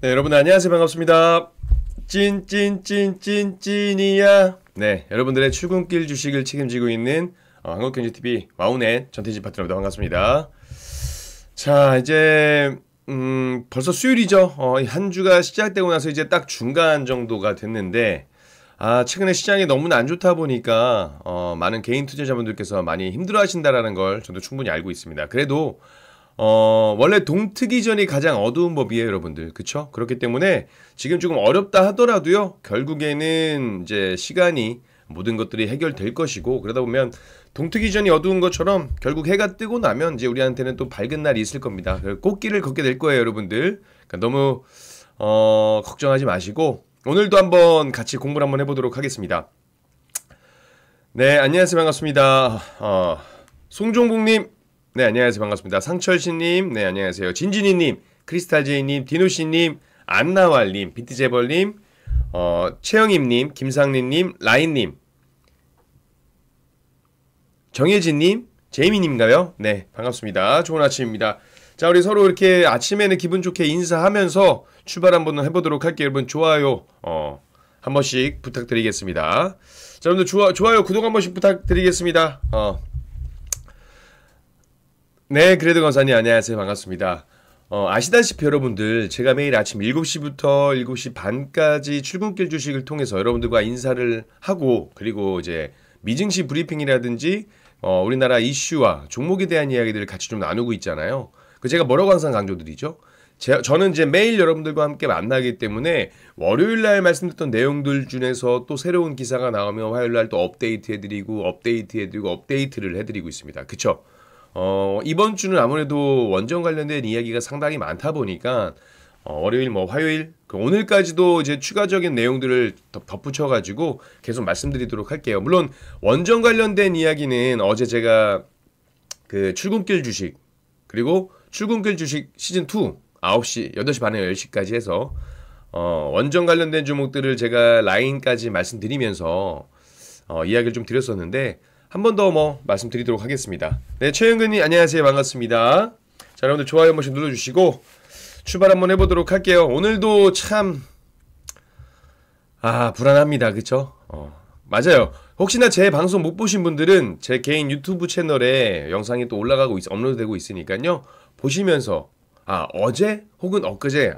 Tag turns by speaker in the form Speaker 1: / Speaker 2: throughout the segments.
Speaker 1: 네, 여러분 안녕하세요. 반갑습니다. 찐이야. 네, 여러분들의 출근길 주식을 책임지고 있는 한국경제TV 와우넷 전태진 파트너입니다. 반갑습니다. 자, 이제 벌써 수요일이죠. 한 주가 시작되고 나서 이제 딱 중간 정도가 됐는데 최근에 시장이 너무나 안 좋다 보니까 많은 개인 투자자분들께서 많이 힘들어하신다라는 걸 저도 충분히 알고 있습니다. 그래도 원래 동트기 전이 가장 어두운 법이에요, 여러분들. 그쵸? 그렇기 때문에 지금 조금 어렵다 하더라도요, 결국에는 이제 시간이 모든 것들이 해결될 것이고, 그러다 보면 동트기 전이 어두운 것처럼 결국 해가 뜨고 나면 이제 우리한테는 또 밝은 날이 있을 겁니다. 꽃길을 걷게 될 거예요, 여러분들. 그러니까 너무, 걱정하지 마시고, 오늘도 한번 같이 공부를 한번 해보도록 하겠습니다. 네, 안녕하세요. 반갑습니다. 송종복님. 네, 안녕하세요. 반갑습니다. 상철씨님, 네, 안녕하세요. 진진이님, 크리스탈제이님, 디노씨님, 안나왈님, 비트재벌님, 최영임님, 김상린님, 라인님, 정혜진님, 제이미님인가요? 네, 반갑습니다. 좋은 아침입니다. 자, 우리 서로 이렇게 아침에는 기분 좋게 인사하면서 출발 한번 해보도록 할게요. 여러분, 좋아요, 한 번씩 부탁드리겠습니다. 자, 여러분들 좋아요, 구독 한 번씩 부탁드리겠습니다. 네, 그래도 건사님 안녕하세요. 반갑습니다. 아시다시피 여러분들 제가 매일 아침 7시부터 7시 반까지 출근길 주식을 통해서 여러분들과 인사를 하고 그리고 이제 미증시 브리핑이라든지 우리나라 이슈와 종목에 대한 이야기들을 같이 좀 나누고 있잖아요. 제가 뭐라고 항상 강조드리죠? 저는 이제 매일 여러분들과 함께 만나기 때문에 월요일 날 말씀드렸던 내용들 중에서 또 새로운 기사가 나오면 화요일 날 또 업데이트 해드리고 업데이트를 해드리고 있습니다. 그쵸? 이번 주는 아무래도 원전 관련된 이야기가 상당히 많다 보니까 월요일 화요일 오늘까지도 이제 추가적인 내용들을 덧붙여가지고 계속 말씀드리도록 할게요. 물론 원전 관련된 이야기는 어제 제가 그 출근길 주식 그리고 출근길 주식 시즌 2 9시 8시 반에 10시까지 해서 원전 관련된 종목들을 제가 라인까지 말씀드리면서 이야기를 좀 드렸었는데 한 번 더 말씀드리도록 하겠습니다. 네, 최영근님 안녕하세요. 반갑습니다. 자, 여러분들 좋아요 한 번씩 눌러주시고 출발 한번 해보도록 할게요. 오늘도 참 불안합니다. 그쵸? 맞아요. 혹시나 제 방송 못 보신 분들은 제 개인 유튜브 채널에 영상이 또 올라가고 업로드되고 있으니까요. 보시면서 어제 혹은 엊그제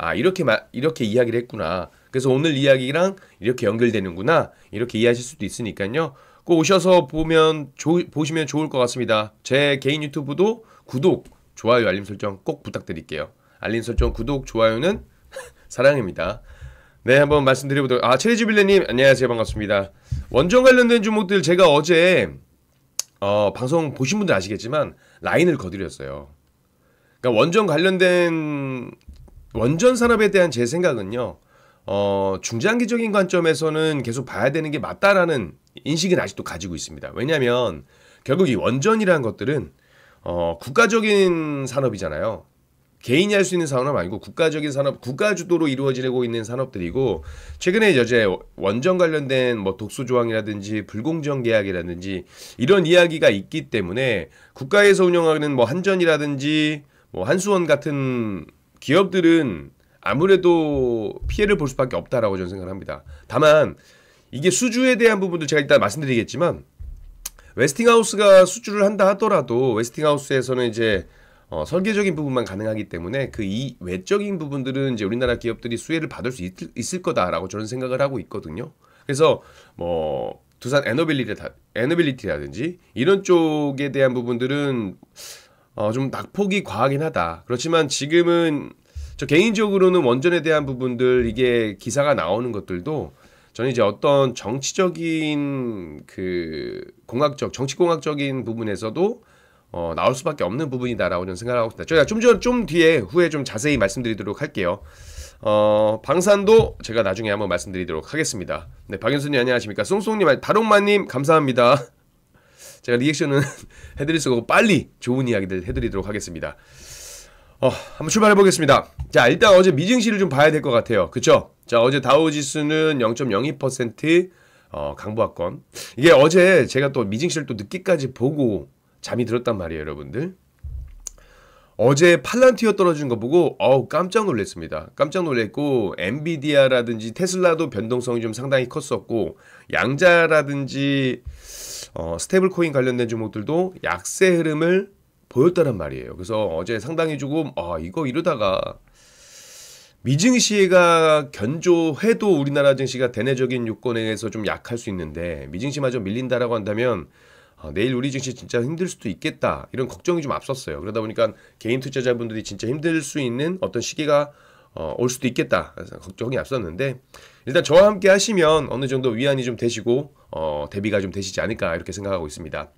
Speaker 1: 이렇게 이야기를 했구나. 그래서 오늘 이야기랑 이렇게 연결되는구나. 이렇게 이해하실 수도 있으니까요. 꼭 오셔서 보시면 좋을 것 같습니다. 제 개인 유튜브도 구독, 좋아요, 알림 설정 꼭 부탁드릴게요. 알림 설정, 구독, 좋아요는 사랑입니다. 네, 한번 말씀드려보도록. 체리주빌레님 안녕하세요. 반갑습니다. 원전 관련된 종목들 제가 어제 방송 보신 분들 아시겠지만 라인을 거드렸어요. 그러니까 원전 관련된 원전 산업에 대한 제 생각은요. 중장기적인 관점에서는 계속 봐야 되는 게 맞다라는 인식은 아직도 가지고 있습니다. 왜냐하면 결국 이 원전이라는 것들은 국가적인 산업이잖아요. 개인이 할 수 있는 산업 아니고 국가적인 산업, 국가 주도로 이루어지고 있는 산업들이고 최근에 이제 원전 관련된 독소 조항이라든지 불공정 계약이라든지 이런 이야기가 있기 때문에 국가에서 운영하는 한전이라든지 한수원 같은 기업들은 아무래도 피해를 볼 수밖에 없다라고 저는 생각을 합니다. 다만 이게 수주에 대한 부분도 제가 일단 말씀드리겠지만 웨스팅하우스가 수주를 한다 하더라도 웨스팅하우스에서는 이제 설계적인 부분만 가능하기 때문에 이 외적인 부분들은 이제 우리나라 기업들이 수혜를 받을 수 있을 거다라고 저는 생각을 하고 있거든요. 그래서 두산 에너빌리티라든지 이런 쪽에 대한 부분들은 좀 낙폭이 과하긴 하다. 그렇지만 지금은 저 개인적으로는 원전에 대한 부분들 이게 기사가 나오는 것들도 저는 이제 어떤 정치적인 정치공학적인 부분에서도 나올 수밖에 없는 부분이다라고 저는 생각하고 있습니다. 저희가 좀 뒤에 후에 좀 자세히 말씀드리도록 할게요. 방산도 제가 나중에 한번 말씀드리도록 하겠습니다. 네, 박윤수님 안녕하십니까? 송송님, 다롱마님 감사합니다. 제가 리액션은 해드릴 수가 없고 빨리 좋은 이야기들 해드리도록 하겠습니다. 한번 출발해 보겠습니다. 자, 일단 어제 미증시를 좀 봐야 될 것 같아요. 그쵸? 자, 어제 다우지수는 0.02% 강보합권. 이게 어제 제가 또 미증시를 또 늦게까지 보고 잠이 들었단 말이에요, 여러분들. 어제 팔란티어 떨어진 거 보고 깜짝 놀랐습니다. 깜짝 놀랐고 엔비디아라든지 테슬라도 변동성이 좀 상당히 컸었고 양자라든지 스테이블 코인 관련된 종목들도 약세 흐름을 보였다란 말이에요. 그래서 어제 상당히 조금 이거 이러다가 미증시가 견조해도 우리나라 증시가 대내적인 요건에 의해서 좀 약할 수 있는데 미증시마저 밀린다라고 한다면 내일 우리 증시 진짜 힘들 수도 있겠다 이런 걱정이 좀 앞섰어요. 그러다 보니까 개인 투자자분들이 진짜 힘들 수 있는 어떤 시기가 올 수도 있겠다 그래서 걱정이 앞섰는데 일단 저와 함께 하시면 어느 정도 위안이 좀 되시고 대비가 좀 되시지 않을까 이렇게 생각하고 있습니다.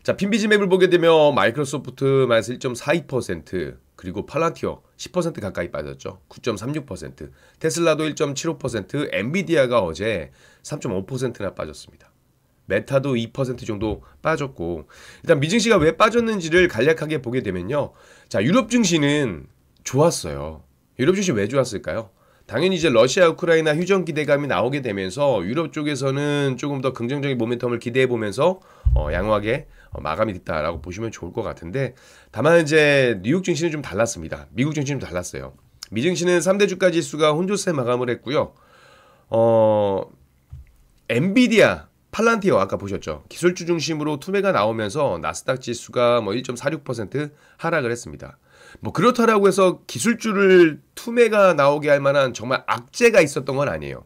Speaker 1: 자, 핀비지맵을 보게 되면 마이크로소프트 마이너스 1.42%, 그리고 팔란티어 10% 가까이 빠졌죠. 9.36%, 테슬라도 1.75%, 엔비디아가 어제 3.5%나 빠졌습니다. 메타도 2% 정도 빠졌고, 일단 미증시가 왜 빠졌는지를 간략하게 보게 되면요. 자, 유럽 증시는 좋았어요. 유럽 증시 왜 좋았을까요? 당연히 이제 러시아 우크라이나 휴전 기대감이 나오게 되면서 유럽 쪽에서는 조금 더 긍정적인 모멘텀을 기대해 보면서 양호하게 마감이 됐다라고 보시면 좋을 것 같은데, 다만 이제 뉴욕 증시는 좀 달랐습니다. 미국 증시는 좀 달랐어요. 미 증시는 3대 주가 지수가 혼조세 마감을 했고요. 엔비디아, 팔란티어 아까 보셨죠? 기술주 중심으로 투매가 나오면서 나스닥 지수가 1.46% 하락을 했습니다. 그렇다라고 해서 기술주를 투매가 나오게 할 만한 정말 악재가 있었던 건 아니에요.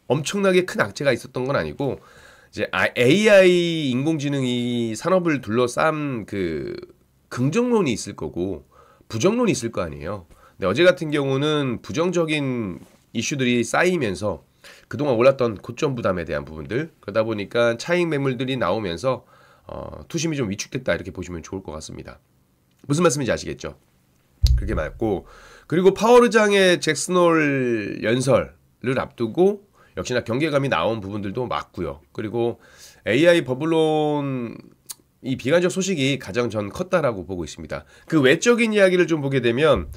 Speaker 1: 엄청나게 큰 악재가 있었던 건 아니고, 이제 AI 인공지능이 산업을 둘러싼 그 긍정론이 있을 거고 부정론이 있을 거 아니에요. 근데 어제 같은 경우는 부정적인 이슈들이 쌓이면서 그동안 올랐던 고점 부담에 대한 부분들, 그러다 보니까 차익 매물들이 나오면서 투심이 좀 위축됐다 이렇게 보시면 좋을 것 같습니다. 무슨 말씀인지 아시겠죠? 그렇게 맞고, 그리고 파월의장의 잭슨홀 연설을 앞두고 역시나 경계감이 나온 부분들도 맞고요. 그리고 AI 버블론 이 비관적 소식이 가장 전 컸다라고 보고 있습니다. 그 외적인 이야기를 좀 보게 되면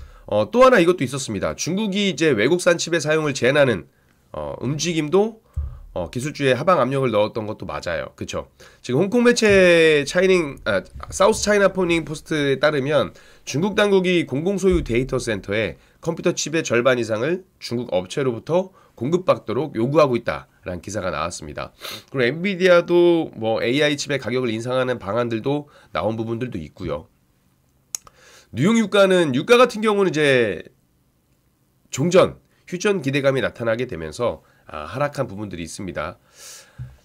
Speaker 1: 또 하나 이것도 있었습니다. 중국이 이제 외국산 칩의 사용을 제한하는 움직임도 기술주에 하방 압력을 넣었던 것도 맞아요. 그렇죠? 지금 홍콩 매체 사우스 차이나 포닝 포스트에 따르면 중국 당국이 공공소유 데이터 센터에 컴퓨터 칩의 절반 이상을 중국 업체로부터 공급받도록 요구하고 있다라는 기사가 나왔습니다. 그리고 엔비디아도 AI 칩의 가격을 인상하는 방안들도 나온 부분들도 있고요. 뉴욕 유가 같은 경우는 이제 휴전 기대감이 나타나게 되면서 하락한 부분들이 있습니다.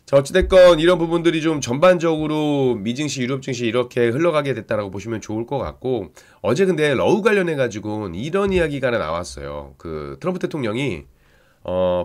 Speaker 1: 자, 어찌됐건 이런 부분들이 좀 전반적으로 미증시, 유럽 증시 이렇게 흘러가게 됐다라고 보시면 좋을 것 같고, 어제 근데 러우 관련해가지고 이런 이야기가 하나 나왔어요. 그 트럼프 대통령이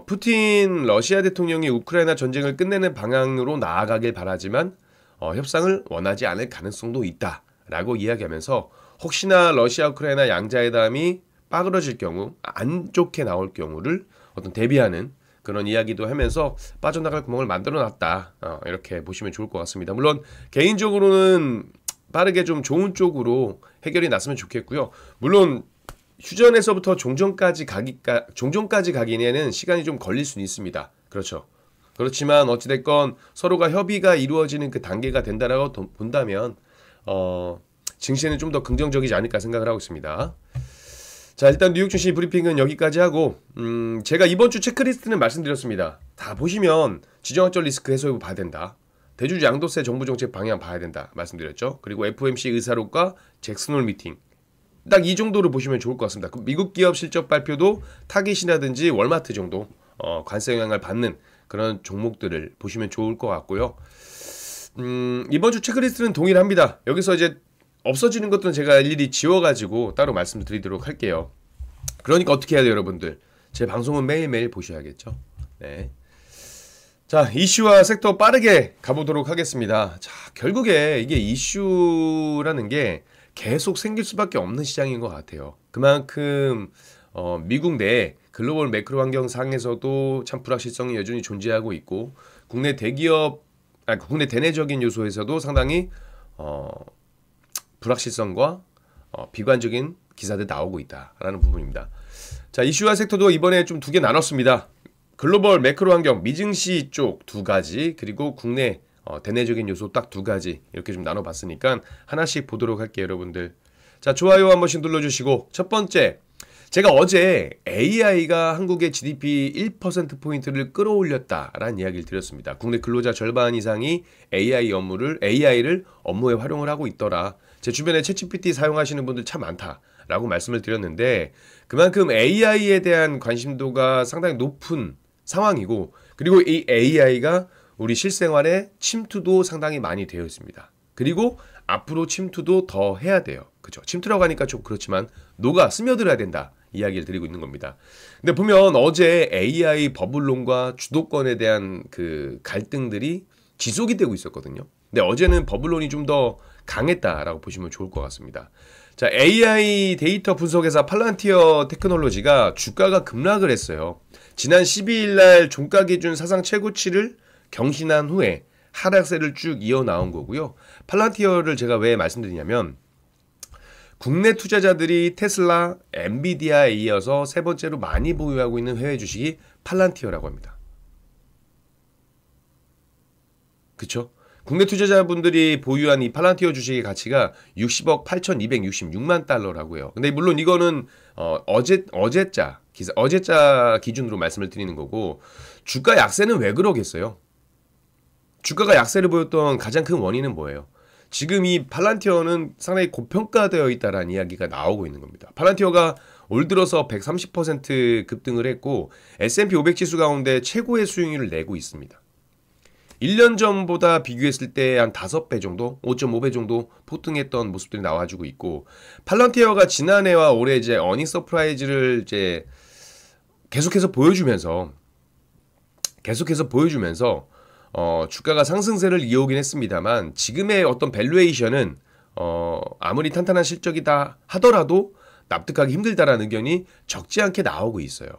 Speaker 1: 푸틴 러시아 대통령이 우크라이나 전쟁을 끝내는 방향으로 나아가길 바라지만 협상을 원하지 않을 가능성도 있다라고 이야기하면서 혹시나 러시아 우크라이나 양자회담이 빠그러질 경우, 안 좋게 나올 경우를 어떤 대비하는 그런 이야기도 하면서 빠져나갈 구멍을 만들어놨다. 이렇게 보시면 좋을 것 같습니다. 물론 개인적으로는 빠르게 좀 좋은 쪽으로 해결이 났으면 좋겠고요. 물론 휴전에서부터 종전까지 가기에는 시간이 좀 걸릴 수는 있습니다. 그렇죠. 그렇지만 어찌됐건 서로가 협의가 이루어지는 그 단계가 된다라고 본다면 증시는 좀 더 긍정적이지 않을까 생각을 하고 있습니다. 자, 일단 뉴욕 증시 브리핑은 여기까지 하고, 제가 이번 주 체크리스트는 말씀드렸습니다. 다 보시면 지정학적 리스크 해소 봐야 된다. 대주주 양도세 정부 정책 방향 봐야 된다 말씀드렸죠. 그리고 FOMC 의사록과 잭슨홀 미팅, 딱 이 정도로 보시면 좋을 것 같습니다. 미국 기업 실적 발표도 타깃이라든지 월마트 정도 관세 영향을 받는 그런 종목들을 보시면 좋을 것 같고요. 이번 주 체크리스트는 동일합니다. 여기서 이제 없어지는 것들은 제가 일일이 지워가지고 따로 말씀드리도록 할게요. 그러니까 어떻게 해야 돼요, 여러분들? 제 방송은 매일매일 보셔야겠죠. 네. 자, 이슈와 섹터 빠르게 가보도록 하겠습니다. 자, 결국에 이게 이슈라는 게 계속 생길 수밖에 없는 시장인 것 같아요. 그만큼 미국 내 글로벌 매크로 환경 상에서도 참 불확실성이 여전히 존재하고 있고, 국내 대내적인 요소에서도 상당히 불확실성과 비관적인 기사들 나오고 있다라는 부분입니다. 자, 이슈와 섹터도 이번에 좀 두 개 나눴습니다. 글로벌 매크로 환경, 미증시 쪽 두 가지, 그리고 국내 대내적인 요소 딱 두 가지 이렇게 좀 나눠봤으니까 하나씩 보도록 할게요, 여러분들. 자, 좋아요 한 번씩 눌러주시고, 첫 번째, 제가 어제 AI가 한국의 GDP 1%포인트를 끌어올렸다라는 이야기를 드렸습니다. 국내 근로자 절반 이상이 AI를 업무에 활용을 하고 있더라. 제 주변에 챗GPT 사용하시는 분들 참 많다라고 말씀을 드렸는데, 그만큼 AI에 대한 관심도가 상당히 높은 상황이고, 그리고 이 AI가 우리 실생활에 침투도 상당히 많이 되어 있습니다. 그리고 앞으로 침투도 더 해야 돼요. 그죠? 침투라고 하니까 좀 그렇지만 녹아 스며들어야 된다 이야기를 드리고 있는 겁니다. 근데 보면 어제 AI 버블론과 주도권에 대한 그 갈등들이 지속이 되고 있었거든요. 근데 어제는 버블론이 좀 더 강했다라고 보시면 좋을 것 같습니다. 자, AI 데이터 분석회사 팔란티어 테크놀로지가 주가가 급락을 했어요. 지난 12일 날 종가 기준 사상 최고치를 경신한 후에 하락세를 쭉 이어나온 거고요. 팔란티어를 제가 왜 말씀드리냐면, 국내 투자자들이 테슬라, 엔비디아에 이어서 세 번째로 많이 보유하고 있는 해외 주식이 팔란티어라고 합니다. 그쵸? 국내 투자자분들이 보유한 이 팔란티어 주식의 가치가 60억 8,266만 달러라고 해요. 근데 물론 이거는 어제자 기준으로 말씀을 드리는 거고, 주가 약세는 왜 그러겠어요? 주가가 약세를 보였던 가장 큰 원인은 뭐예요? 지금 이 팔란티어는 상당히 고평가되어 있다는 이야기가 나오고 있는 겁니다. 팔란티어가 올 들어서 130% 급등을 했고 S&P 500 지수 가운데 최고의 수익률을 내고 있습니다. 1년 전보다 비교했을 때 한 5배 정도, 5.5배 정도 폭등했던 모습들이 나와주고 있고, 팔란티어가 지난해와 올해 이제 어닝 서프라이즈를 이제 계속해서 보여주면서 주가가 상승세를 이어오긴 했습니다만, 지금의 어떤 밸류에이션은 아무리 탄탄한 실적이다 하더라도 납득하기 힘들다라는 의견이 적지 않게 나오고 있어요.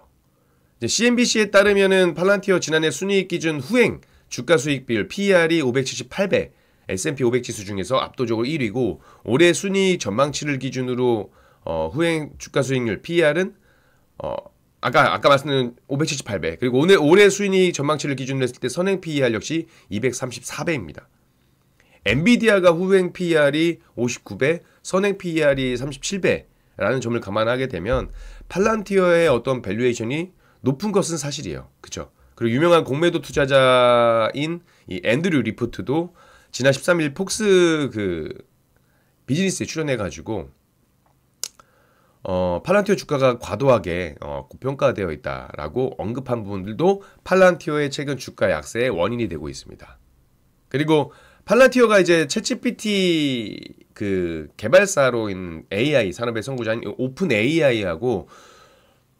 Speaker 1: 이제 CNBC에 따르면은 팔란티어 지난해 순이익 기준 후행 주가 수익 비율 PER이 578배, S&P 500 지수 중에서 압도적으로 1위고, 올해 순이익 전망치를 기준으로 후행 주가 수익률 PER은 아까 말씀드린 578배, 그리고 올해 수익 전망치를 기준으로 했을 때 선행 PER 역시 234배입니다. 엔비디아가 후행 PER이 59배, 선행 PER이 37배라는 점을 감안하게 되면 팔란티어의 어떤 밸류에이션이 높은 것은 사실이에요. 그렇죠? 그리고 유명한 공매도 투자자인 이 앤드류 리포트도 지난 13일 폭스 그 비즈니스에 출연해가지고 팔란티어 주가가 과도하게 고평가되어 있다라고 언급한 부분들도 팔란티어의 최근 주가 약세의 원인이 되고 있습니다. 그리고 팔란티어가 이제 챗GPT 그 개발사로 있는 AI 산업의 선구자인 오픈 AI하고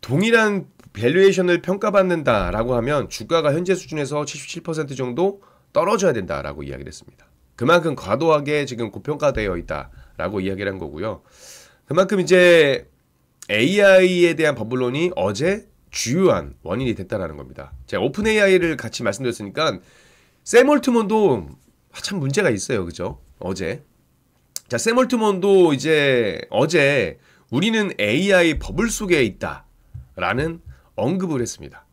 Speaker 1: 동일한 밸류에이션을 평가받는다라고 하면 주가가 현재 수준에서 77% 정도 떨어져야 된다라고 이야기를 했습니다. 그만큼 과도하게 지금 고평가되어 있다라고 이야기를 한 거고요. 그만큼 이제 AI에 대한 버블론이 어제 주요한 원인이 됐다라는 겁니다. 제가 오픈 AI를 같이 말씀드렸으니까 샘 올트먼도 참 문제가 있어요. 그죠? 어제. 자, 샘 올트먼도 이제 어제 우리는 AI 버블 속에 있다라는 언급을 했습니다.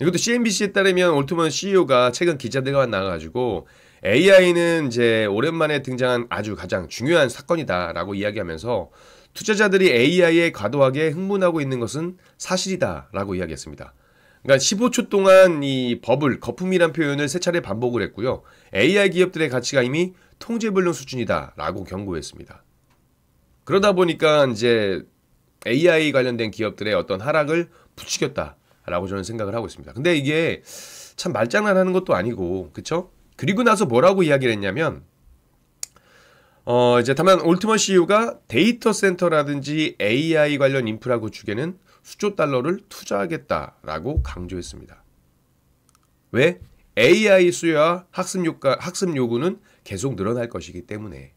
Speaker 1: 이것도 CNBC에 따르면 올트먼 CEO가 최근 기자들과 나와가지고 AI는 이제 오랜만에 등장한 아주 가장 중요한 사건이다라고 이야기하면서 투자자들이 AI에 과도하게 흥분하고 있는 것은 사실이다라고 이야기했습니다. 그러니까 15초 동안 이 버블, 거품이란 표현을 세 차례 반복을 했고요. AI 기업들의 가치가 이미 통제불능 수준이다라고 경고했습니다. 그러다 보니까 이제 AI 관련된 기업들의 어떤 하락을 부추겼다라고 저는 생각을 하고 있습니다. 근데 이게 참 말장난하는 것도 아니고, 그쵸? 그리고 나서 뭐라고 이야기를 했냐면, 이제 다만 올트먼 CEO가 데이터 센터라든지 AI 관련 인프라 구축에는 수조 달러를 투자하겠다라고 강조했습니다. 왜? AI 수요와 학습 요구는 계속 늘어날 것이기 때문에.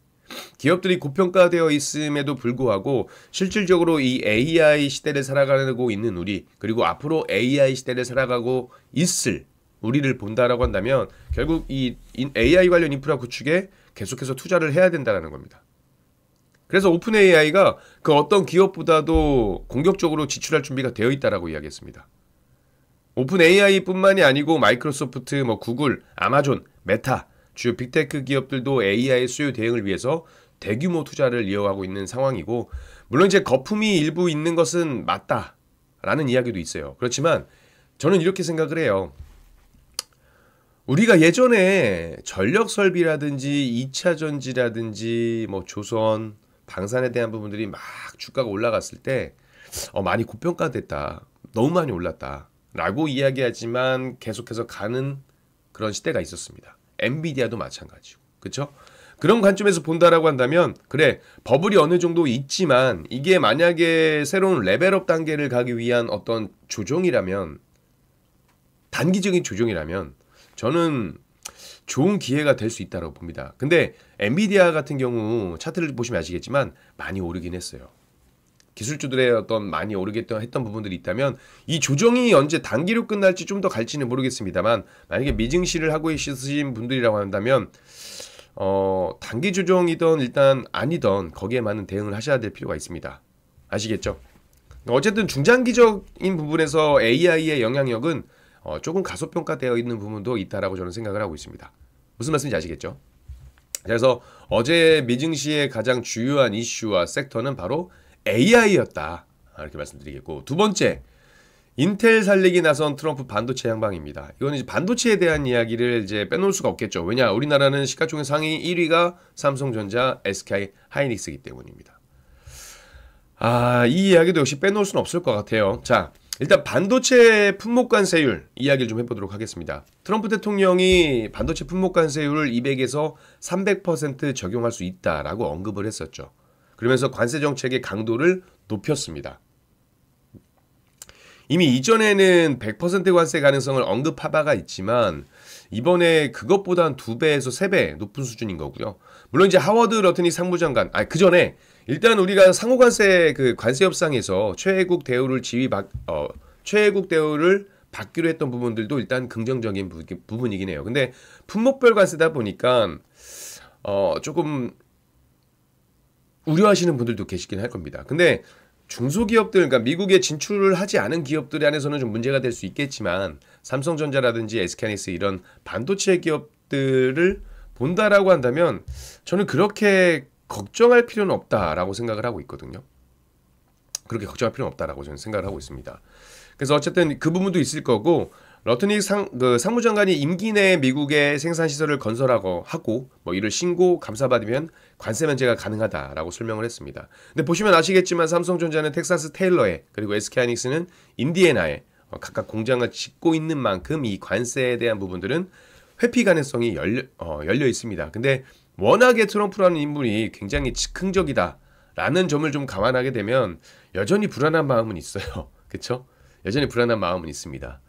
Speaker 1: 기업들이 고평가되어 있음에도 불구하고 실질적으로 이 AI 시대를 살아가고 있는 우리, 그리고 앞으로 AI 시대를 살아가고 있을 우리를 본다라고 한다면 결국 이 AI 관련 인프라 구축에 계속해서 투자를 해야 된다는 겁니다. 그래서 오픈 AI가 그 어떤 기업보다도 공격적으로 지출할 준비가 되어 있다라고 이야기했습니다. 오픈 AI뿐만이 아니고 마이크로소프트, 뭐 구글, 아마존, 메타 주요 빅테크 기업들도 AI 수요 대응을 위해서 대규모 투자를 이어가고 있는 상황이고 물론 이제 거품이 일부 있는 것은 맞다라는 이야기도 있어요. 그렇지만 저는 이렇게 생각을 해요. 우리가 예전에 전력 설비라든지 2차 전지라든지 뭐 조선, 방산에 대한 부분들이 막 주가가 올라갔을 때 많이 고평가됐다. 너무 많이 올랐다. 라고 이야기하지만 계속해서 가는 그런 시대가 있었습니다. 엔비디아도 마찬가지고. 그쵸? 그런 관점에서 본다라고 한다면 그래 버블이 어느 정도 있지만 이게 만약에 새로운 레벨업 단계를 가기 위한 어떤 조정이라면 단기적인 조정이라면 저는 좋은 기회가 될 수 있다고 봅니다. 근데 엔비디아 같은 경우 차트를 보시면 아시겠지만 많이 오르긴 했어요. 기술주들의 어떤 많이 오르겠던 했던 부분들이 있다면 이 조정이 언제 단기로 끝날지 좀 더 갈지는 모르겠습니다만 만약에 미증시를 하고 있으신 분들이라고 한다면 단기 조정이든 일단 아니든 거기에 맞는 대응을 하셔야 될 필요가 있습니다. 아시겠죠? 어쨌든 중장기적인 부분에서 AI의 영향력은 조금 가소평가되어 있는 부분도 있다라고 저는 생각을 하고 있습니다. 무슨 말씀인지 아시겠죠? 그래서 어제 미증시의 가장 주요한 이슈와 섹터는 바로 AI였다. 이렇게 말씀드리겠고 두 번째 인텔 살리기 나선 트럼프 반도체 향방입니다. 이거는 이제 반도체에 대한 이야기를 이제 빼놓을 수가 없겠죠. 왜냐 우리나라는 시가총액 상위 1위가 삼성전자, SK 하이닉스이기 때문입니다. 이 이야기도 역시 빼놓을 수는 없을 것 같아요. 자, 일단 반도체 품목관세율 이야기를 좀 해보도록 하겠습니다. 트럼프 대통령이 반도체 품목관세율을 200에서 300% 적용할 수 있다라고 언급을 했었죠. 그러면서 관세 정책의 강도를 높였습니다. 이미 이전에는 100% 관세 가능성을 언급한 바가 있지만 이번에 그것보다 한 2배에서 3배 높은 수준인 거고요. 물론 이제 하워드 러트니 상무장관, 그 전에 일단 우리가 상호관세 그 관세 협상에서 최혜국 대우를 최혜국 대우를 받기로 했던 부분들도 일단 긍정적인 부분이긴 해요. 근데 품목별 관세다 보니까 조금 우려하시는 분들도 계시긴 할 겁니다. 근데 중소기업들, 그러니까 미국에 진출을 하지 않은 기업들 안에서는 좀 문제가 될 수 있겠지만 삼성전자라든지 SK하이닉스 이런 반도체 기업들을 본다라고 한다면 저는 그렇게 걱정할 필요는 없다라고 생각을 하고 있거든요. 그렇게 걱정할 필요는 없다라고 저는 생각을 하고 있습니다. 그래서 어쨌든 그 부분도 있을 거고 러트닉 상무장관이 임기 내에 미국의 생산시설을 건설하고 뭐 이를 신고 감사받으면 관세 면제가 가능하다라고 설명을 했습니다. 근데 보시면 아시겠지만 삼성전자는 텍사스 테일러에 그리고 SK하이닉스는 인디애나에 각각 공장을 짓고 있는 만큼 이 관세에 대한 부분들은 회피 가능성이 열려 있습니다. 근데 워낙에 트럼프라는 인물이 굉장히 즉흥적이다라는 점을 좀 감안하게 되면 여전히 불안한 마음은 있어요. 그렇죠? 여전히 불안한 마음은 있습니다.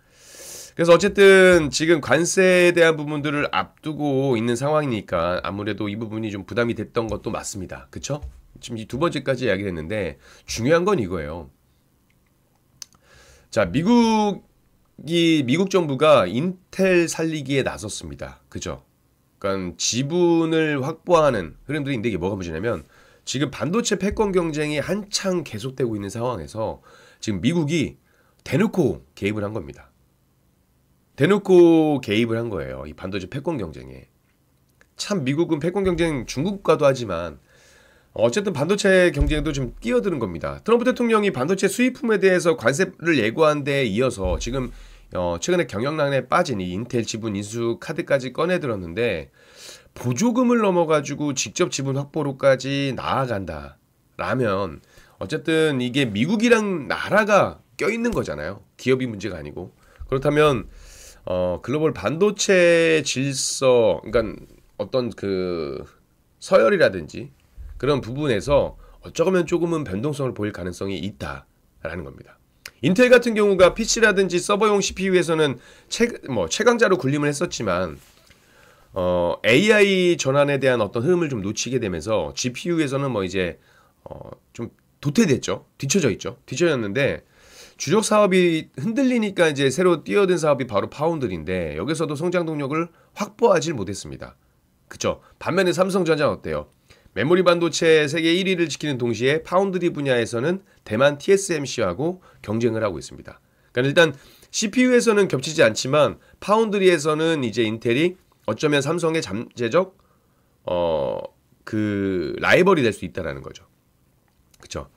Speaker 1: 그래서 어쨌든 지금 관세에 대한 부분들을 앞두고 있는 상황이니까 아무래도 이 부분이 좀 부담이 됐던 것도 맞습니다. 그쵸? 지금 이 두 번째까지 이야기를 했는데 중요한 건 이거예요. 자, 미국 정부가 인텔 살리기에 나섰습니다. 그죠? 그러니까 지분을 확보하는 흐름들이 있는데 이게 뭐가 문제냐면 지금 반도체 패권 경쟁이 한창 계속되고 있는 상황에서 지금 미국이 대놓고 개입을 한 겁니다. 대놓고 개입을 한 거예요. 이 반도체 패권 경쟁에. 참 미국은 패권 경쟁 중국과도 하지만 어쨌든 반도체 경쟁에도 좀 끼어드는 겁니다. 트럼프 대통령이 반도체 수입품에 대해서 관세를 예고한 데 이어서 지금 최근에 경영난에 빠진 이 인텔 지분 인수 카드까지 꺼내들었는데 보조금을 넘어가지고 직접 지분 확보로까지 나아간다라면 어쨌든 이게 미국이랑 나라가 껴있는 거잖아요. 기업이 문제가 아니고. 그렇다면 글로벌 반도체 질서, 그러니까 어떤 그 서열이라든지 그런 부분에서 어쩌면 조금은 변동성을 보일 가능성이 있다라는 겁니다. 인텔 같은 경우가 PC라든지 서버용 CPU에서는 최강자로 군림을 했었지만 AI 전환에 대한 어떤 흐름을 좀 놓치게 되면서 GPU에서는 뭐 이제 좀 도태됐죠. 뒤처졌는데 주력 사업이 흔들리니까 이제 새로 뛰어든 사업이 바로 파운드리인데 여기서도 성장 동력을 확보하지 못했습니다. 그쵸? 반면에 삼성전자는 어때요? 메모리 반도체 세계 1위를 지키는 동시에 파운드리 분야에서는 대만 TSMC하고 경쟁을 하고 있습니다. 그러니까 일단 CPU에서는 겹치지 않지만 파운드리에서는 이제 인텔이 어쩌면 삼성의 잠재적 그 라이벌이 될 수 있다라는 거죠. 그렇죠?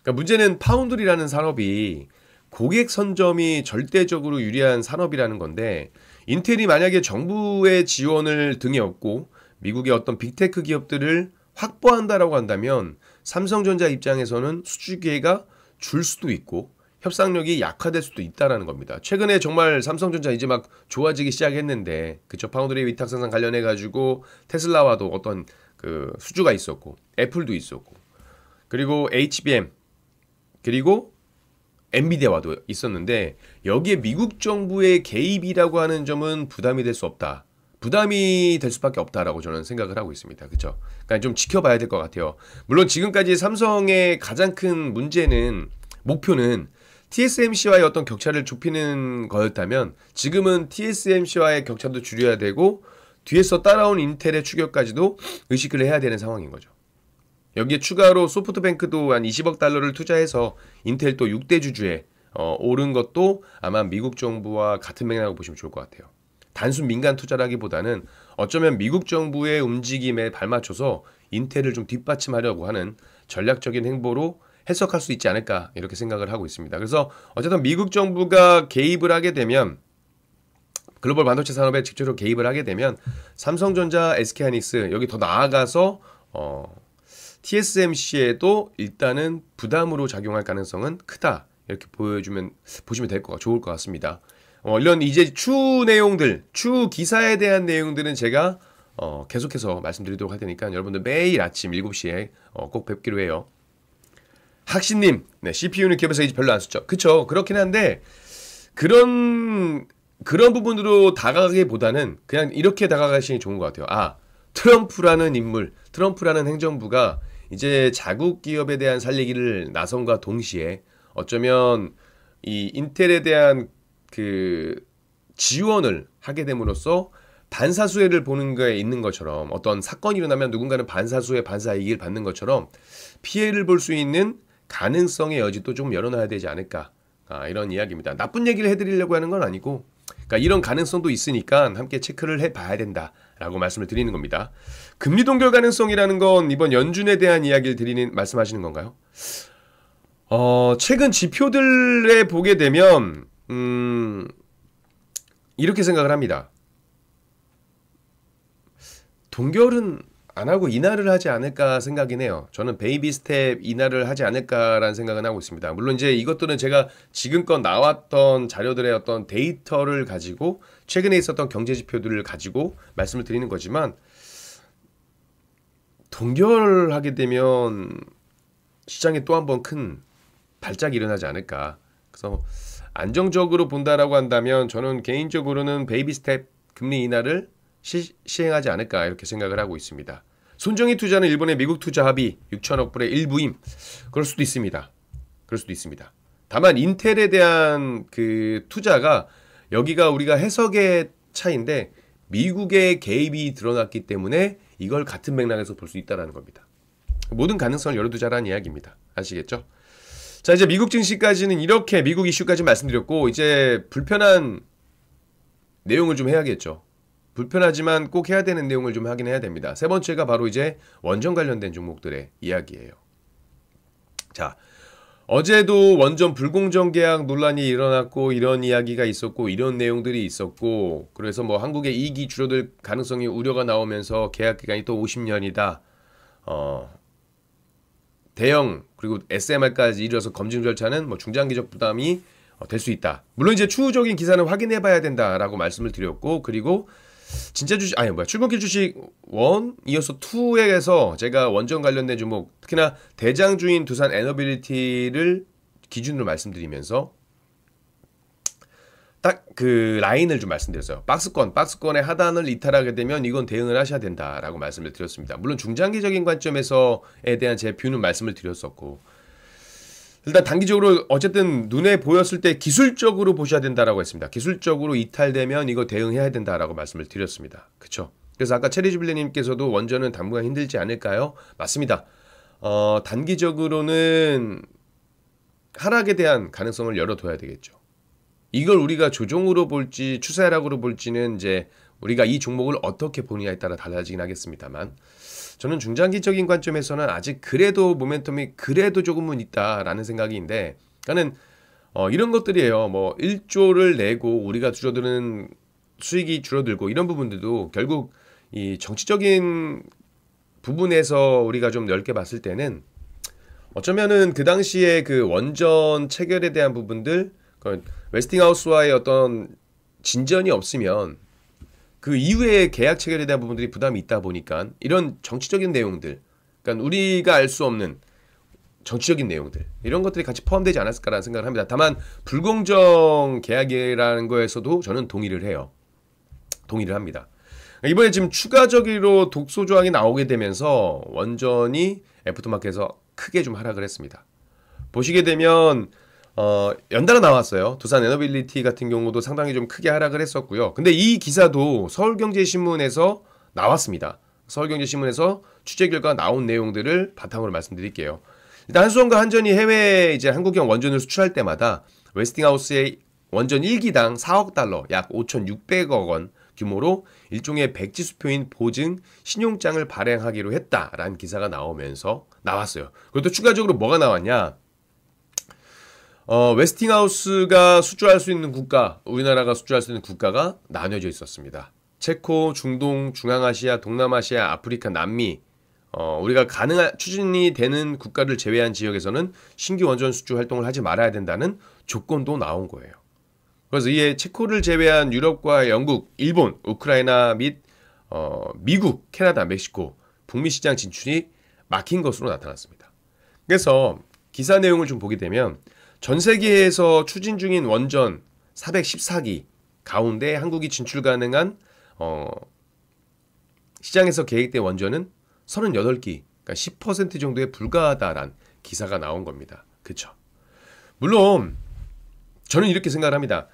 Speaker 1: 그러니까 문제는 파운드리라는 산업이 고객 선점이 절대적으로 유리한 산업이라는 건데 인텔이 만약에 정부의 지원을 등에 업고 미국의 어떤 빅테크 기업들을 확보한다라고 한다면 삼성전자 입장에서는 수주 기회가 줄 수도 있고 협상력이 약화될 수도 있다라는 겁니다. 최근에 정말 삼성전자 이제 막 좋아지기 시작했는데 그쵸? 파운드리 위탁 생산 관련해 가지고 테슬라와도 어떤 그 수주가 있었고 애플도 있었고 그리고 HBM 그리고 엔비디아와도 있었는데 여기에 미국 정부의 개입이라고 하는 점은 부담이 될 수 없다. 부담이 될 수밖에 없다라고 저는 생각을 하고 있습니다. 그렇죠? 그러니까 좀 지켜봐야 될 것 같아요. 물론 지금까지 삼성의 가장 큰 문제는 목표는 TSMC와의 어떤 격차를 좁히는 거였다면 지금은 TSMC와의 격차도 줄여야 되고 뒤에서 따라온 인텔의 추격까지도 의식을 해야 되는 상황인 거죠. 여기에 추가로 소프트뱅크도 한 20억 달러를 투자해서 인텔 또 6대 주주에 오른 것도 아마 미국 정부와 같은 맥락으로 보시면 좋을 것 같아요. 단순 민간 투자라기보다는 어쩌면 미국 정부의 움직임에 발맞춰서 인텔을 좀 뒷받침하려고 하는 전략적인 행보로 해석할 수 있지 않을까 이렇게 생각을 하고 있습니다. 그래서 어쨌든 미국 정부가 개입을 하게 되면 글로벌 반도체 산업에 직접적으로 개입을 하게 되면 삼성전자, SK하이닉스 여기 더 나아가서 TSMC에도 일단은 부담으로 작용할 가능성은 크다. 이렇게 보시면 좋을 것 같습니다. 이런 이제 추후 내용들, 추후 기사에 대한 내용들은 제가 계속해서 말씀드리도록 할 테니까 여러분들 매일 아침 7시에 꼭 뵙기로 해요. 학신님, 네, CPU는 기업에서 이제 별로 안 쓰죠. 그쵸. 그렇긴 한데 그런 부분으로 다가가기보다는 그냥 이렇게 다가가시는 게 좋은 것 같아요. 아, 트럼프라는 인물, 트럼프라는 행정부가 이제 자국 기업에 대한 살리기를 나선과 동시에 어쩌면 이 인텔에 대한 그 지원을 하게 됨으로써 반사수혜를 보는 거에 있는 것처럼 어떤 사건이 일어나면 누군가는 반사수혜, 반사이익을 받는 것처럼 피해를 볼 수 있는 가능성의 여지도 좀 열어놔야 되지 않을까. 이런 이야기입니다. 나쁜 얘기를 해드리려고 하는 건 아니고 그러니까 이런 가능성도 있으니까 함께 체크를 해봐야 된다라고 말씀을 드리는 겁니다. 금리 동결 가능성이라는 건 이번 연준에 대한 이야기를 말씀하시는 건가요? 최근 지표들에 보게 되면 이렇게 생각을 합니다. 동결은 안 하고 인하를 하지 않을까 생각이 해요. 저는 베이비 스텝 인하를 하지 않을까라는 생각은 하고 있습니다. 물론 이제 이것들은 제가 지금껏 나왔던 자료들의 어떤 데이터를 가지고 최근에 있었던 경제 지표들을 가지고 말씀을 드리는 거지만 동결하게 되면 시장에 또 한 번 큰 발작이 일어나지 않을까. 그래서 안정적으로 본다라고 한다면 저는 개인적으로는 베이비 스텝 금리 인하를 시행하지 않을까 이렇게 생각을 하고 있습니다. 손정희 투자는 일본의 미국 투자 합의 6천억 불의 일부임. 그럴 수도 있습니다. 그럴 수도 있습니다. 다만 인텔에 대한 그 투자가 여기가 우리가 해석의 차이인데 미국의 개입이 드러났기 때문에 이걸 같은 맥락에서 볼 수 있다는 겁니다. 모든 가능성을 열어두자라는 이야기입니다. 아시겠죠? 자, 이제 미국 증시까지는 이렇게 미국 이슈까지 말씀드렸고 이제 불편한 내용을 좀 해야겠죠. 불편하지만 꼭 해야 되는 내용을 좀 하긴 해야 됩니다. 세 번째가 바로 이제 원전 관련된 종목들의 이야기예요. 자, 어제도 원전 불공정 계약 논란이 일어났고 이런 이야기가 있었고 이런 내용들이 있었고 그래서 뭐 한국의 이익이 줄어들 가능성이 우려가 나오면서 계약 기간이 또 50년이다. 대형 그리고 SMR까지 이뤄서 검증 절차는 뭐 중장기적 부담이 될 수 있다. 물론 이제 추후적인 기사는 확인해 봐야 된다라고 말씀을 드렸고 그리고 진짜 주식 출근길 주식 1 이어서 2에서 제가 원전 관련된 종목 특히나 대장주인 두산 에너빌리티를 기준으로 말씀드리면서 딱 그 라인을 좀 말씀드렸어요. 박스권의 하단을 이탈하게 되면 이건 대응을 하셔야 된다라고 말씀을 드렸습니다. 물론 중장기적인 관점에서에 대한 제 뷰는 말씀을 드렸었고 일단 단기적으로 어쨌든 눈에 보였을 때 기술적으로 보셔야 된다라고 했습니다. 기술적으로 이탈되면 이거 대응해야 된다라고 말씀을 드렸습니다. 그쵸? 그래서 아까 체리주빌레님께서도 원전은 당분간 힘들지 않을까요? 맞습니다. 단기적으로는 하락에 대한 가능성을 열어둬야 되겠죠. 이걸 우리가 조종으로 볼지 추세하락으로 볼지는 이제 우리가 이 종목을 어떻게 보느냐에 따라 달라지긴 하겠습니다만, 저는 중장기적인 관점에서는 아직 그래도 모멘텀이 그래도 조금은 있다라는 생각인데, 그러니까는 이런 것들이에요. 뭐 1조를 내고 우리가 줄어드는 수익이 줄어들고 이런 부분들도 결국 이 정치적인 부분에서 우리가 좀 넓게 봤을 때는 어쩌면은 그 당시에 그 원전 체결에 대한 부분들, 웨스팅하우스와의 어떤 진전이 없으면 그 이후에 계약 체결에 대한 부분들이 부담이 있다 보니까 이런 정치적인 내용들, 그러니까 우리가 알 수 없는 정치적인 내용들, 이런 것들이 같이 포함되지 않았을까라는 생각을 합니다. 다만 불공정 계약이라는 거에서도 저는 동의를 해요. 동의를 합니다. 이번에 지금 추가적으로 독소 조항이 나오게 되면서 원전이 애프터마켓에서 크게 좀 하락을 했습니다. 보시게 되면 연달아 나왔어요. 두산 에너빌리티 같은 경우도 상당히 좀 크게 하락을 했었고요. 근데 이 기사도 서울경제신문에서 나왔습니다. 서울경제신문에서 취재 결과 나온 내용들을 바탕으로 말씀드릴게요. 일단 한수원과 한전이 해외에 이제 한국형 원전을 수출할 때마다 웨스팅하우스의 원전 1기당 4억 달러, 약 5,600억 원 규모로 일종의 백지수표인 보증 신용장을 발행하기로 했다라는 기사가 나왔어요. 그리고 또 추가적으로 뭐가 나왔냐? 웨스팅하우스가 수주할 수 있는 국가, 우리나라가 수주할 수 있는 국가가 나뉘어져 있었습니다. 체코, 중동, 중앙아시아, 동남아시아, 아프리카, 남미, 우리가 추진이 되는 국가를 제외한 지역에서는 신규 원전 수주 활동을 하지 말아야 된다는 조건도 나온 거예요. 그래서 이에 체코를 제외한 유럽과 영국, 일본, 우크라이나 및 미국, 캐나다, 멕시코, 북미 시장 진출이 막힌 것으로 나타났습니다. 그래서 기사 내용을 좀 보게 되면 전 세계에서 추진 중인 원전 414기 가운데 한국이 진출 가능한 시장에서 계획된 원전은 38기, 그러니까 10% 정도에 불과하다란 기사가 나온 겁니다. 그렇죠? 물론 저는 이렇게 생각을 합니다.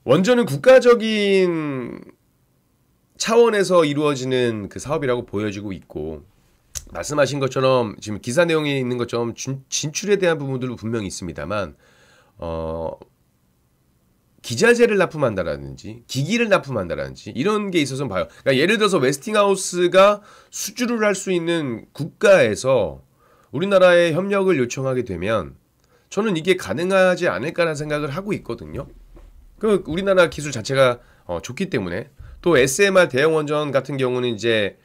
Speaker 1: 원전은 국가적인 차원에서 이루어지는 그 사업이라고 보여지고 있고, 말씀하신 것처럼 지금 기사 내용에 있는 것처럼 진출에 대한 부분들도 분명히 있습니다만 기자재를 납품한다라든지 기기를 납품한다라든지 이런 게 있어서 봐요. 그러니까 예를 들어서 웨스팅하우스가 수주를 할 수 있는 국가에서 우리나라에 협력을 요청하게 되면 저는 이게 가능하지 않을까라는 생각을 하고 있거든요. 그 우리나라 기술 자체가 좋기 때문에, 또 SMR 대형 원전 같은 경우는 이제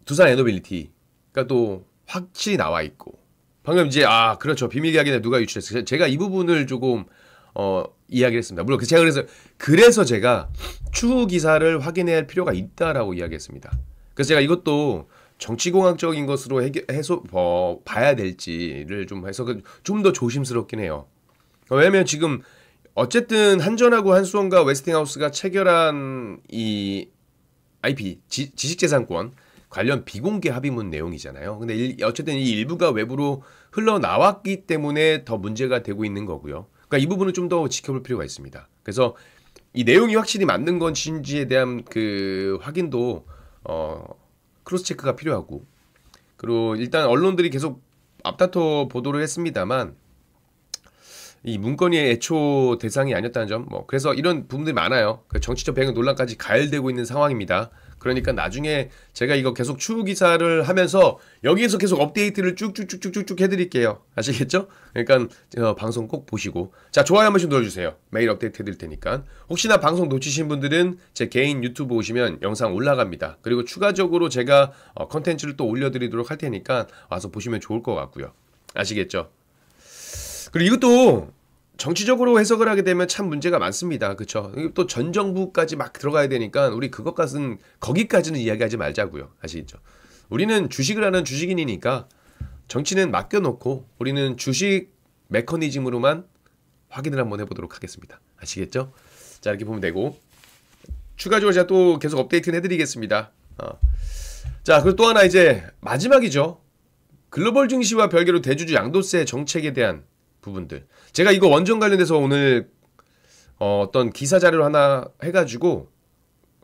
Speaker 1: 두산 에너빌리티가 또 확실히 나와 있고, 방금 이제 그렇죠, 비밀 계약이나 누가 유출했어요. 제가 이 부분을 조금 이야기를 했습니다. 물론 그래서 제가 추후 기사를 확인해야 할 필요가 있다라고 이야기했습니다. 그래서 제가 이것도 정치공학적인 것으로 봐야 될지를 좀 해서 좀 더 조심스럽긴 해요. 왜냐면 지금 어쨌든 한전하고 한수원과 웨스팅하우스가 체결한 이 IP 지식재산권 관련 비공개 합의문 내용이잖아요. 근데 어쨌든 이 일부가 외부로 흘러나왔기 때문에 더 문제가 되고 있는 거고요. 그러니까 이 부분은 좀 더 지켜볼 필요가 있습니다. 그래서 이 내용이 확실히 맞는 건지에 대한 그 확인도 크로스 체크가 필요하고, 그리고 일단 언론들이 계속 앞다퉈 보도를 했습니다만 이 문건이 애초 대상이 아니었다는 점, 그래서 이런 부분들이 많아요. 정치적 배경 논란까지 가열되고 있는 상황입니다. 그러니까 나중에 제가 이거 계속 추후 기사를 하면서 여기에서 계속 업데이트를 쭉쭉쭉쭉쭉 해드릴게요. 아시겠죠? 그러니까 방송 꼭 보시고, 자, 좋아요 한 번씩 눌러주세요. 매일 업데이트 해드릴 테니까. 혹시나 방송 놓치신 분들은 제 개인 유튜브 오시면 영상 올라갑니다. 그리고 추가적으로 제가 컨텐츠를 또 올려드리도록 할 테니까 와서 보시면 좋을 것 같고요. 아시겠죠? 그리고 이것도 정치적으로 해석을 하게 되면 참 문제가 많습니다. 그렇죠? 또 전 정부까지 막 들어가야 되니까 우리 거기까지는 이야기하지 말자고요. 아시겠죠? 우리는 주식을 하는 주식인이니까 정치는 맡겨놓고 우리는 주식 메커니즘으로만 확인을 한번 해보도록 하겠습니다. 아시겠죠? 자, 이렇게 보면 되고, 추가적으로 제가 또 계속 업데이트는 해드리겠습니다. 자, 그리고 또 하나 이제 마지막이죠. 글로벌 증시와 별개로 대주주 양도세 정책에 대한 부분들. 제가 이거 원전 관련돼서 오늘 어떤 기사 자료를 하나 해가지고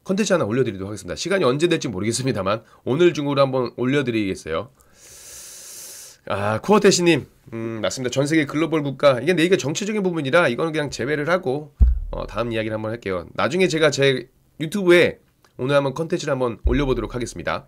Speaker 1: 컨텐츠 하나 올려드리도록 하겠습니다. 시간이 언제 될지 모르겠습니다만 오늘 중으로 한번 올려드리겠어요. 코어테시님, 맞습니다. 전 세계 글로벌 국가. 이게 내 얘기가 정치적인 부분이라 이거는 그냥 제외를 하고, 다음 이야기를 한번 할게요. 나중에 제가 제 유튜브에 오늘 한번 컨텐츠를 한번 올려보도록 하겠습니다.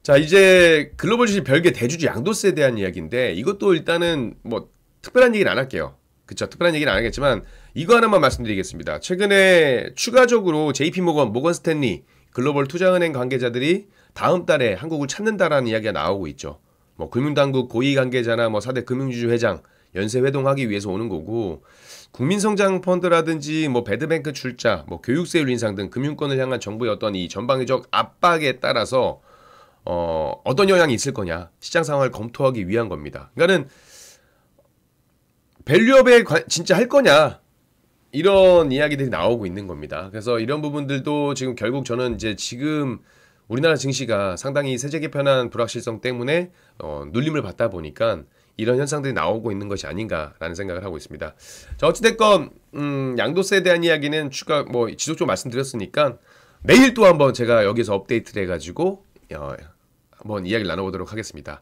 Speaker 1: 자, 이제 글로벌 주식 별개 대주주 양도세에 대한 이야기인데, 이것도 일단은 뭐, 특별한 얘기는 안 할게요. 그쵸. 특별한 얘기는 안 하겠지만, 이거 하나만 말씀드리겠습니다. 최근에 추가적으로 JP모건, 모건스탠리, 글로벌 투자은행 관계자들이 다음 달에 한국을 찾는다라는 이야기가 나오고 있죠. 뭐 금융당국 고위 관계자나 뭐 4대 금융주주 회장 연쇄 회동하기 위해서 오는 거고, 국민성장펀드라든지 뭐 배드뱅크 출자, 뭐 교육세율 인상 등 금융권을 향한 정부의 어떤 이 전방위적 압박에 따라서 어떤 영향이 있을 거냐 시장 상황을 검토하기 위한 겁니다. 그러니까는 밸류업에 진짜 할 거냐 이런 이야기들이 나오고 있는 겁니다. 그래서 이런 부분들도 지금 결국 저는 이제 지금 우리나라 증시가 상당히 세제 개편한 불확실성 때문에 눌림을 받다 보니까 이런 현상들이 나오고 있는 것이 아닌가라는 생각을 하고 있습니다. 자, 어찌됐건 양도세에 대한 이야기는 추가 뭐 지속적으로 말씀드렸으니까 내일 또 한번 제가 여기서 업데이트를 해가지고 한번 이야기를 나눠보도록 하겠습니다.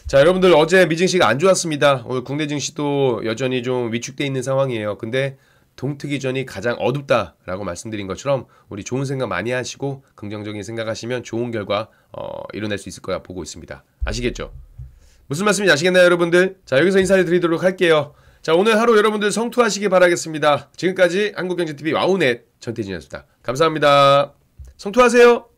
Speaker 1: 자, 여러분들 어제 미증시가 안 좋았습니다. 오늘 국내 증시도 여전히 좀 위축돼 있는 상황이에요. 근데 동트기 전이 가장 어둡다라고 말씀드린 것처럼 우리 좋은 생각 많이 하시고 긍정적인 생각하시면 좋은 결과 이뤄낼 수 있을 거라 보고 있습니다. 아시겠죠? 무슨 말씀인지 아시겠나요, 여러분들? 자, 여기서 인사를 드리도록 할게요. 자, 오늘 하루 여러분들 성투하시기 바라겠습니다. 지금까지 한국경제TV 와우넷 전태진이었습니다. 감사합니다. 성투하세요.